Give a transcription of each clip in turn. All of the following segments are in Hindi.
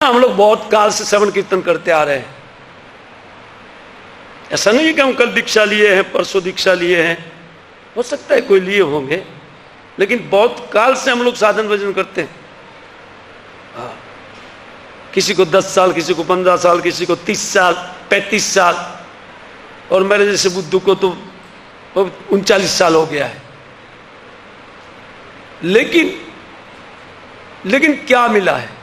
हम लोग बहुत काल से श्रवण कीर्तन करते आ रहे हैं। ऐसा नहीं है कि हम कल दीक्षा लिए हैं, परसों दीक्षा लिए हैं, हो सकता है कोई लिए होंगे, लेकिन बहुत काल से हम लोग साधन भजन करते हैं। किसी को 10 साल, किसी को 15 साल, किसी को 30 साल, 35 साल, और मेरे जैसे बुद्धू को तो 39 साल हो गया है। लेकिन क्या मिला है?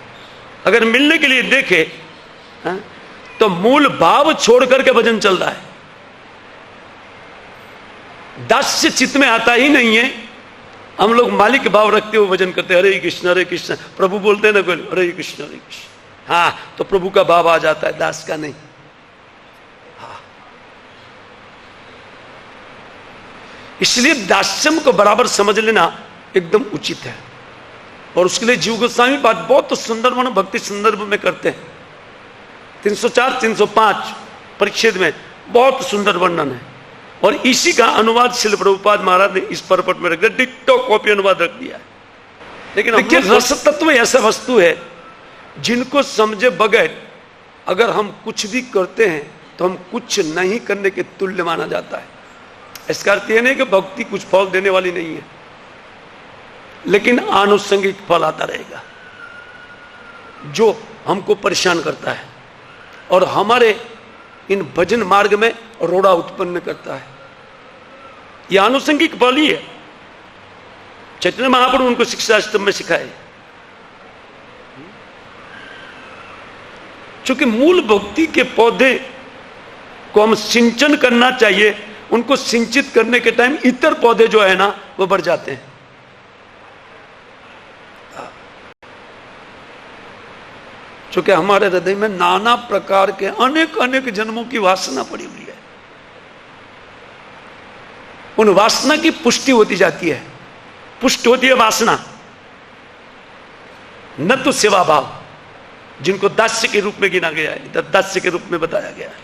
अगर मिलने के लिए देखे तो मूल भाव छोड़ करके भजन चल रहा है। दास्य चित्त में आता ही नहीं है। हम लोग मालिक भाव रखते हुए भजन करते, हरे कृष्ण हरे कृष्ण। प्रभु बोलते हैं ना कोई, हरे कृष्ण हरे कृष्ण, हाँ, तो प्रभु का भाव आ जाता है, दास का नहीं। हाँ, इसलिए दास्यम को बराबर समझ लेना एकदम उचित है। और उसके लिए जीव गोस्वामी बात बहुत सुंदर मन भक्ति संदर्भ में करते हैं। 304 305 परिच्छेद में बहुत सुंदर वर्णन है, और इसी का अनुवाद श्रील प्रभुपाद महाराज ने इस परपट में रख दिया, डिट्टो कॉपी अनुवाद रख दिया है। लेकिन देखिए, रस तत्व ऐसा वस्तु है जिनको समझे बगैर अगर हम कुछ भी करते हैं तो हम कुछ नहीं करने के तुल्य माना जाता है। इसका अर्थ यह नहीं कि भक्ति कुछ फल देने वाली नहीं है, लेकिन आनुषंगिक फल आता रहेगा जो हमको परेशान करता है और हमारे इन भजन मार्ग में रोड़ा उत्पन्न करता है। यह आनुषंगिक फल ही है। चैतन्य महाप्रभु उनको शिक्षा स्तंभ में सिखाए। चूंकि मूल भक्ति के पौधे को हम सिंचन करना चाहिए, उनको सिंचित करने के टाइम इतर पौधे जो है ना वो बढ़ जाते हैं। चूंकि हमारे हृदय में नाना प्रकार के अनेक अनेक जन्मों की वासना पड़ी हुई है, उन वासना की पुष्टि होती जाती है। पुष्ट होती है वासना, न तो सेवा भाव, जिनको दास्य के रूप में गिना गया है, इधर दास्य के रूप में बताया गया है।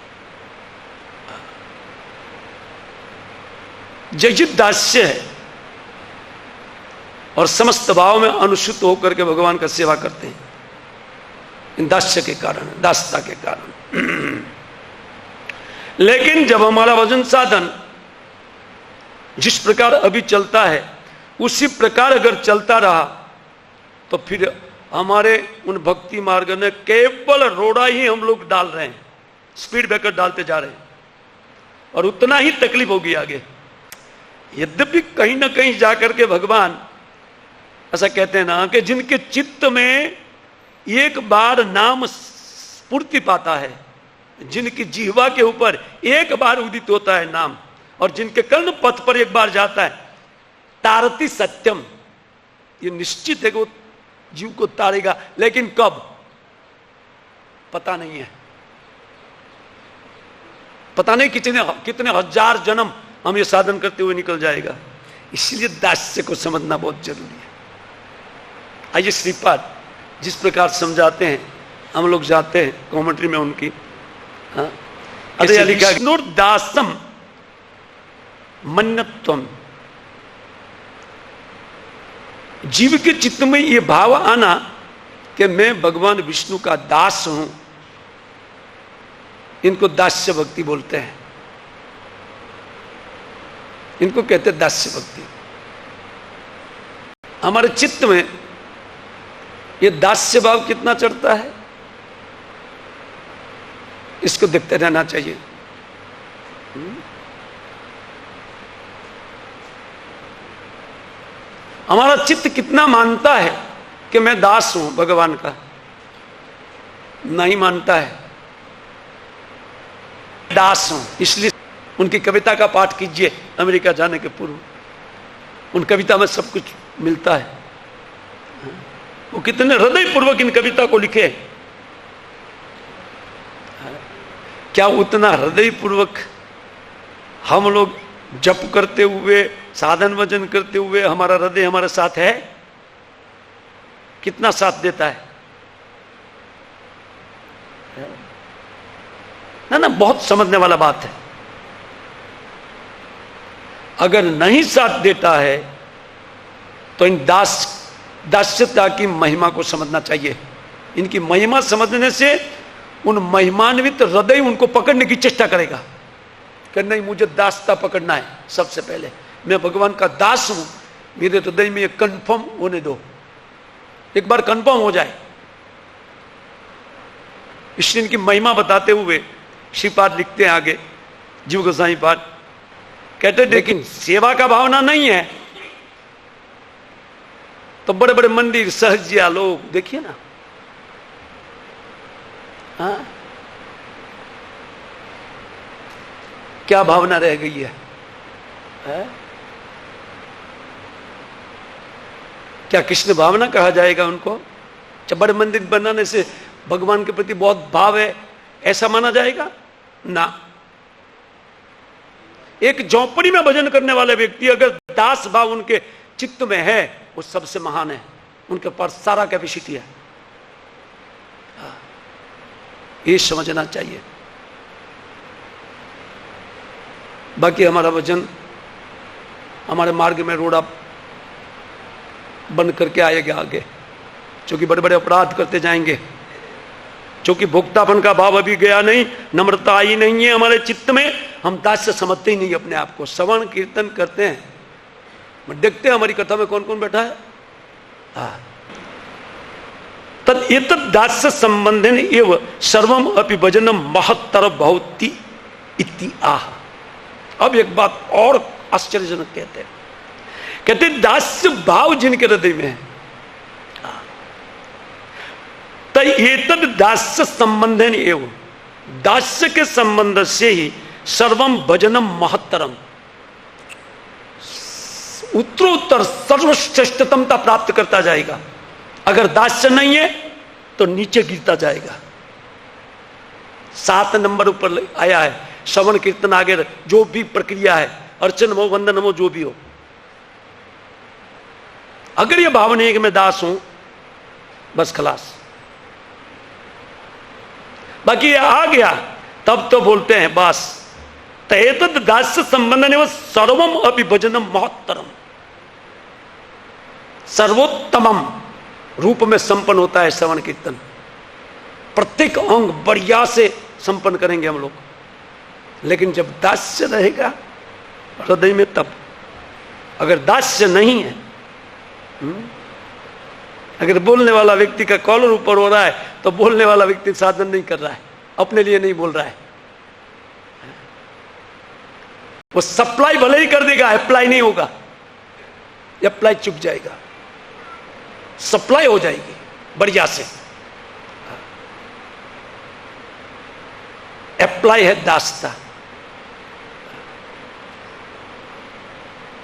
जयजित दास्य है और समस्त भाव में अनुसूत होकर के भगवान का सेवा करते हैं, इन दास्य के कारण, दासता के कारण। लेकिन जब हमारा भजन साधन जिस प्रकार अभी चलता है उसी प्रकार अगर चलता रहा तो फिर हमारे उन भक्ति मार्ग में केवल रोड़ा ही हम लोग डाल रहे हैं, स्पीड ब्रेकर डालते जा रहे हैं, और उतना ही तकलीफ होगी आगे। यद्यपि कहीं ना कहीं जाकर के भगवान ऐसा कहते हैं ना कि जिनके चित्त में एक बार नाम स्फूर्ति पाता है, जिनकी जिह्वा के ऊपर एक बार उदित होता है नाम, और जिनके कर्ण पथ पर एक बार जाता है, तारति सत्यम, ये निश्चित है कि वो जीव को तारेगा। लेकिन कब पता नहीं है, पता नहीं कितने हजार जन्म हम ये साधन करते हुए निकल जाएगा। इसलिए दास्य को समझना बहुत जरूरी है। आइए श्रीपाद जिस प्रकार समझाते हैं, हम लोग जाते हैं कॉमेंट्री में उनकी, अरे लिखा दासम मन्नत्वम। जीव के चित्त में यह भाव आना कि मैं भगवान विष्णु का दास हूं, इनको दास्य भक्ति बोलते हैं, इनको कहते हैं दास्य भक्ति। हमारे चित्त में ये दास्य भाव कितना चढ़ता है, इसको देखते रहना चाहिए। हमारा चित्त कितना मानता है कि मैं दास हूं भगवान का? नहीं मानता है, दास हूं। इसलिए उनकी कविता का पाठ कीजिए अमेरिका जाने के पूर्व। उन कविता में सब कुछ मिलता है। वो कितने हृदय पूर्वक इन कविता को लिखे। क्या उतना हृदय पूर्वक हम लोग जप करते हुए, साधन वजन करते हुए हमारा हृदय हमारे साथ है? कितना साथ देता है? ना, बहुत समझने वाला बात है। अगर नहीं साथ देता है तो इन दास्यता की महिमा को समझना चाहिए। इनकी महिमा समझने से उन महिमान्वित हृदय उनको पकड़ने की चेष्टा करेगा कि नहीं, मुझे दासता पकड़ना है। सबसे पहले मैं भगवान का दास हूं, मेरे हृदय में ये कंफर्म होने दो, एक बार कंफर्म हो जाए। इसलिए इनकी महिमा बताते हुए श्रीपाद लिखते हैं आगे, जीव गोसाई पाद कहते, लेकिन सेवा का भावना नहीं है तो बड़े बड़े मंदिर, सहजिया लोग देखिए ना, हाँ, क्या भावना रह गई है? क्या कृष्ण भावना कहा जाएगा उनको? जब बड़े मंदिर बनाने से भगवान के प्रति बहुत भाव है, ऐसा माना जाएगा ना। एक झोंपड़ी में भजन करने वाले व्यक्ति अगर दास भाव उनके चित्त में है, वो सबसे महान है, उनके पास सारा कैपेसिटी है। ये समझना चाहिए। बाकी हमारा वचन हमारे मार्ग में रोड़ा बंद करके आएगा आगे, क्योंकि बड़े बड़े अपराध करते जाएंगे, क्योंकि भोक्तापन का भाव अभी गया नहीं, नम्रता आई नहीं है हमारे चित्त में, हम दास से समझते ही नहीं अपने आप को। श्रवण कीर्तन करते हैं, देखते हैं हमारी कथा में कौन कौन बैठा है। तद एतद् दास्य संबंधेन एव सर्वम अपि भजनम महत्तर भवति इति आह। अब एक बात और आश्चर्यजनक कहते हैं दास्य भाव जिनके हृदय में है, तद एतद् दास्य संबंधेन एव, दास्य के संबंध से ही सर्वम भजनम महत्तरम, उत्तरोत्तर सर्वश्रेष्ठतमता प्राप्त करता जाएगा। अगर दास्य नहीं है तो नीचे गिरता जाएगा। 7 नंबर ऊपर आया है, श्रवण कीर्तन आगे जो भी प्रक्रिया है, अर्चन हो वंदन हो जो भी हो, अगर ये भाव नहीं है कि मैं दास हूं, बस खलास। बाकी आ गया तब तो बोलते हैं बस तएतद् दास्य संबंधन एवं सर्वम अपि भजनम महत्तरम, सर्वोत्तमम रूप में संपन्न होता है श्रवण कीर्तन। प्रत्येक अंग बढ़िया से संपन्न करेंगे हम लोग, लेकिन जब दास्य रहेगा हृदय में तब। अगर दास्य नहीं है, अगर बोलने वाला व्यक्ति का कॉलर ऊपर हो रहा है तो बोलने वाला व्यक्ति साधन नहीं कर रहा है, अपने लिए नहीं बोल रहा है। वो सप्लाई भले ही कर देगा, अप्लाई नहीं होगा, अप्लाई चुक जाएगा, सप्लाई हो जाएगी बढ़िया से। अप्लाई है दासता।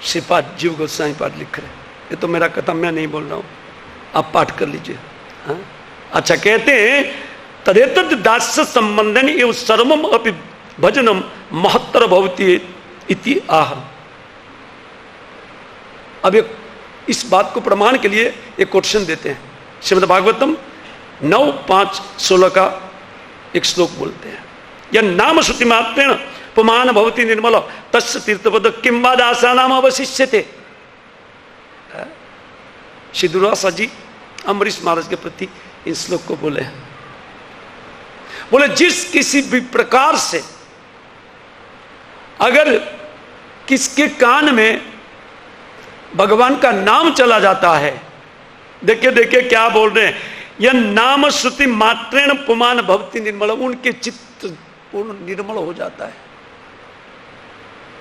श्रीपाद जीव गोस्वामी पाठ लिख रहे, ये तो मेरा कथन मैं नहीं बोल रहा हूं, आप पाठ कर लीजिए। हाँ? अच्छा, कहते हैं तदेतद् दास्य संबंधन एवं सर्वम अपि भजनम महत्तर भवति इति आह। अब एक इस बात को प्रमाण के लिए एक क्वेश्चन देते हैं। श्रीमद् भागवतम 9:5-16 का एक श्लोक बोलते हैं, यह नाम श्रुति मात्रेण पुमान भवति निर्मल तस्य तीर्थपद किं वा दासानाम अवशिष्यते। श्री दुर्वासा जी अम्बरीश महाराज के प्रति इन श्लोक को बोले हैं। बोले जिस किसी भी प्रकार से अगर किसके कान में भगवान का नाम चला जाता है, देखिए देखिए क्या बोल रहे हैं, यह नाम श्रुति मात्रेण पुमान भवति निर्मल, उनके चित्त पूर्ण निर्मल हो जाता है।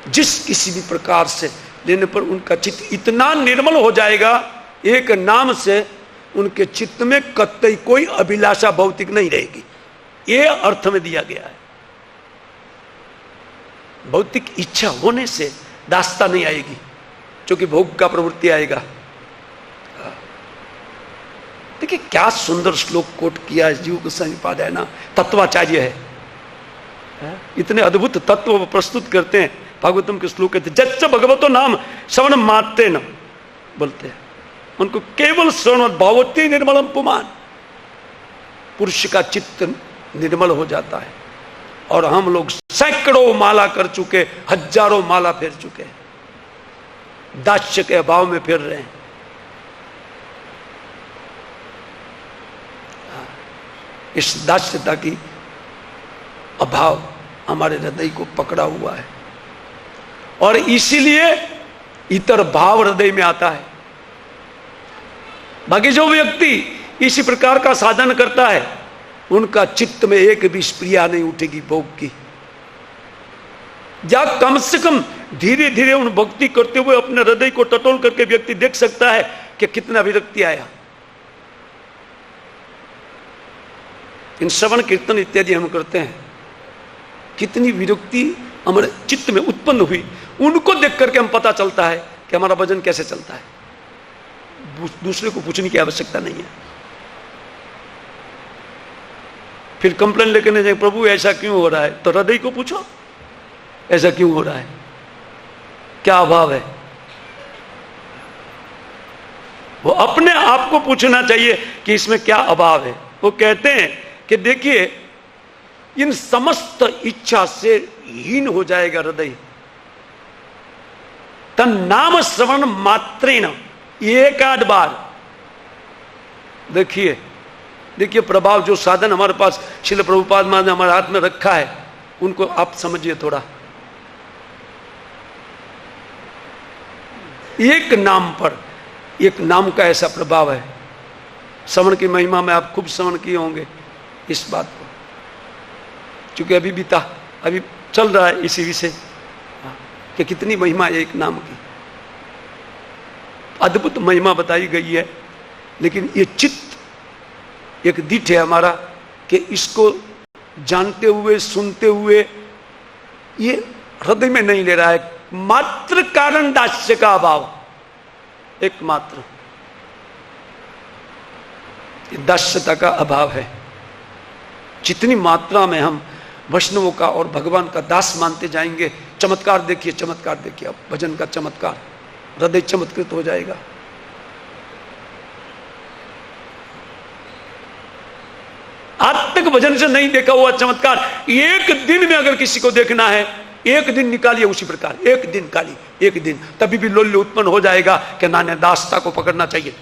जिस किसी भी प्रकार से लेने पर उनका चित्त इतना निर्मल हो जाएगा, एक नाम से उनके चित्त में कतई कोई अभिलाषा भौतिक नहीं रहेगी। ये अर्थ में दिया गया है। भौतिक इच्छा होने से दासता नहीं आएगी, क्योंकि भोग का प्रवृत्ति आएगा। देखिए क्या सुंदर श्लोक कोट किया है जीव गोस्वामी पाद, है ना, तत्वाचार्य है। इतने अद्भुत तत्व प्रस्तुत करते हैं भागवतम के श्लोक। कहते जच्च भगवतो नाम श्रवण मात्रे न, बोलते हैं उनको केवल श्रवण भावती निर्मलम पुमान, पुरुष का चित्त निर्मल हो जाता है। और हम लोग सैकड़ों माला कर चुके, हजारों माला फेर चुके हैं, दास्य के अभाव में फिर रहे हैं। इस दास्यता की अभाव हमारे हृदय को पकड़ा हुआ है और इसीलिए इतर भाव हृदय में आता है। बाकी जो व्यक्ति इसी प्रकार का साधन करता है उनका चित्त में एक भी स्प्रिया नहीं उठेगी भोग की, या कम से कम धीरे धीरे उन भक्ति करते हुए अपने हृदय को टटोल करके व्यक्ति देख सकता है कि कितना विरक्ति आया। इन श्रवण कीर्तन इत्यादि हम करते हैं, कितनी विरक्ति हमारे चित्त में उत्पन्न हुई, उनको देख करके हम पता चलता है कि हमारा भजन कैसे चलता है। दूसरे को पूछने की आवश्यकता नहीं है। फिर कंप्लेन लेकर नहीं जाए प्रभु ऐसा क्यों हो रहा है, तो हृदय को पूछो ऐसा क्यों हो रहा है, क्या अभाव है। वो अपने आप को पूछना चाहिए कि इसमें क्या अभाव है। वो कहते हैं कि देखिए इन समस्त इच्छा से हीन हो जाएगा हृदय, तन नाम श्रवण मात्रेण, एक आध बार देखिए देखिए प्रभाव जो साधन हमारे पास श्रील प्रभुपाद महाराज ने हमारे हाथ में रखा है उनको आप समझिए थोड़ा। एक नाम पर, एक नाम का ऐसा प्रभाव है। श्रवण की महिमा में आप खूब श्रवण किए होंगे इस बात को, क्योंकि अभी बीता अभी चल रहा है इसी विषय कि कितनी महिमा है एक नाम की, अद्भुत महिमा बताई गई है। लेकिन ये चित्त एक दिठ है हमारा कि इसको जानते हुए सुनते हुए ये हृदय में नहीं ले रहा है। मात्र कारण दास्य का अभाव, एकमात्र दास्यता का अभाव है। जितनी मात्रा में हम वैष्णवों का और भगवान का दास मानते जाएंगे, चमत्कार देखिए, चमत्कार देखिए, अब भजन का चमत्कार, हृदय चमत्कृत हो जाएगा। आज तक भजन से नहीं देखा हुआ चमत्कार एक दिन में अगर किसी को देखना है, एक दिन निकालिए उसी प्रकार, एक दिन काली, एक दिन, तभी भी लोल्य उत्पन्न हो जाएगा कि नान्य दासता को पकड़ना चाहिए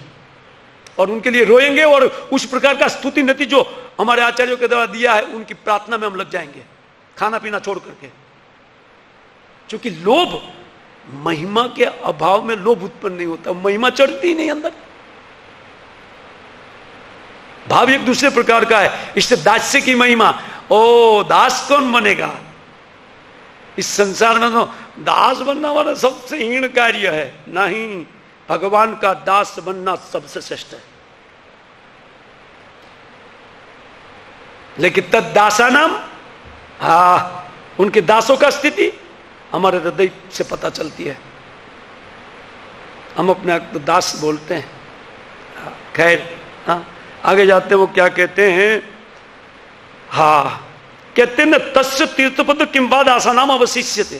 और उनके लिए रोएंगे और उस प्रकार का स्तुति नति जो हमारे आचार्यों के द्वारा दिया है उनकी प्रार्थना में हम लग जाएंगे, खाना पीना छोड़ करके। क्योंकि लोभ, महिमा के अभाव में लोभ उत्पन्न नहीं होता, महिमा चढ़ती ही नहीं अंदर। भाव एक दूसरे प्रकार का है। इससे दास्य की महिमा, ओ दास कौन बनेगा इस संसार में, तो दास बनना वाला सबसे हीन कार्य है। नहीं, भगवान का दास बनना सबसे श्रेष्ठ है। लेकिन तद दासा नाम, उनके दासों का स्थिति हमारे हृदय से पता चलती है। हम अपने आप को दास बोलते हैं। खैर, आगे जाते वो क्या कहते हैं, कहते हैं न तस्य तीर्थपद किम बाद आशा नाम अवशिष्यते।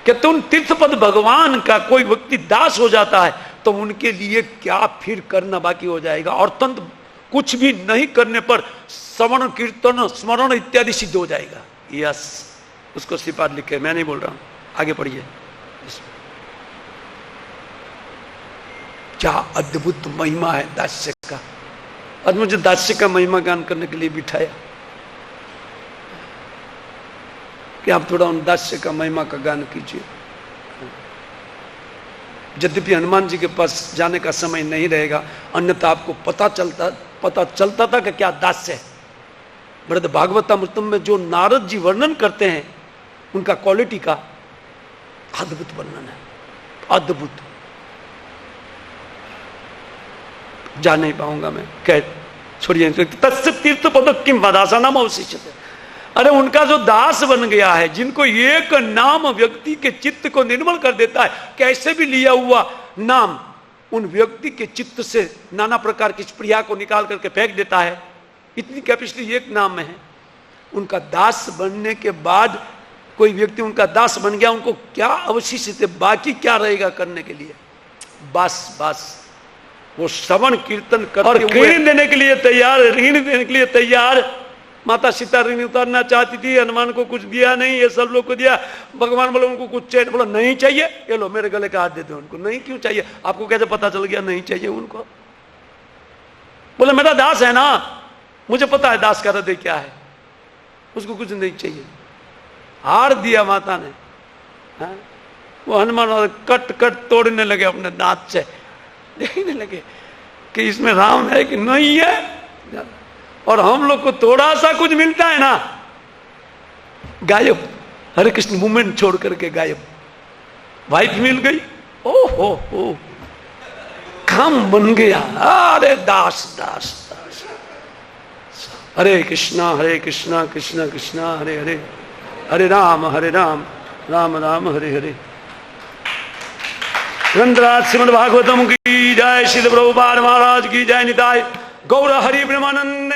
कहते उन तीर्थपद भगवान का कोई व्यक्ति दास हो जाता है तो उनके लिए क्या फिर करना बाकी हो जाएगा। और तंत्र कुछ भी नहीं करने पर श्रवण कीर्तन स्मरण इत्यादि सिद्ध हो जाएगा। यस, उसको श्रीपाद लिखे, मैं नहीं बोल रहा हूं, आगे पढ़िए। क्या अद्भुत महिमा है दास्य का। आज मुझे दास्य का महिमा गान करने के लिए बिठाया कि आप थोड़ा उन दास्य का महिमा का गान कीजिए। यद्यपि हनुमान जी के पास जाने का समय नहीं रहेगा, अन्यथा आपको पता चलता था कि क्या दास्य है। बृहद भागवतामृतम में जो नारद जी वर्णन करते हैं उनका क्वालिटी का अद्भुत वर्णन है, अद्भुत। जा नहीं पाऊंगा मैं, कह छोड़िए। तस्य तीर्थ पद किम बदासा नाम अवशिष्यते। अरे उनका जो दास बन गया है, जिनको एक नाम व्यक्ति के चित्त को निर्मल कर देता है, कैसे भी लिया हुआ नाम उन व्यक्ति के चित्त से नाना प्रकार की स्प्रिया को निकाल करके फेंक देता है। इतनी कैपेसिटी एक नाम में है। उनका दास बनने के बाद कोई व्यक्ति उनका दास बन गया, उनको क्या अवशिष्ट, बाकी क्या रहेगा करने के लिए। बस वो श्रवण कीर्तन करते और ऋण देने के लिए तैयार, ऋण देने के लिए तैयार। माता सीता ऋण उतारना चाहती थी, हनुमान को कुछ दिया नहीं, ये सब लोग को दिया। भगवान बोले उनको कुछ चाहिए, बोला नहीं चाहिए, ये लो मेरे गले का हाथ दे दो उनको। नहीं क्यों चाहिए, आपको कैसे पता चल गया नहीं चाहिए उनको। बोले मेरा दास है ना, मुझे पता है दास का हृदय क्या है, उसको कुछ नहीं चाहिए। हार दिया माता ने। हाँ? वो हनुमान कट कट तोड़ने लगे अपने दांत से, देखने लगे कि इसमें राम है कि नहीं है। और हम लोग को थोड़ा सा कुछ मिलता है ना, गायब, हरे कृष्ण मूवमेंट छोड़ करके गायब। वाइफ मिल गई, ओ हो काम बन गया। अरे दास दास दास, हरे कृष्णा कृष्णा कृष्णा हरे हरे, हरे राम राम राम हरे हरे। ग्रंथराज श्रीमद् भागवतम की जय, श्रील प्रभुपाद महाराज की जय, निताय गौर हरि ब्रह्मानंद।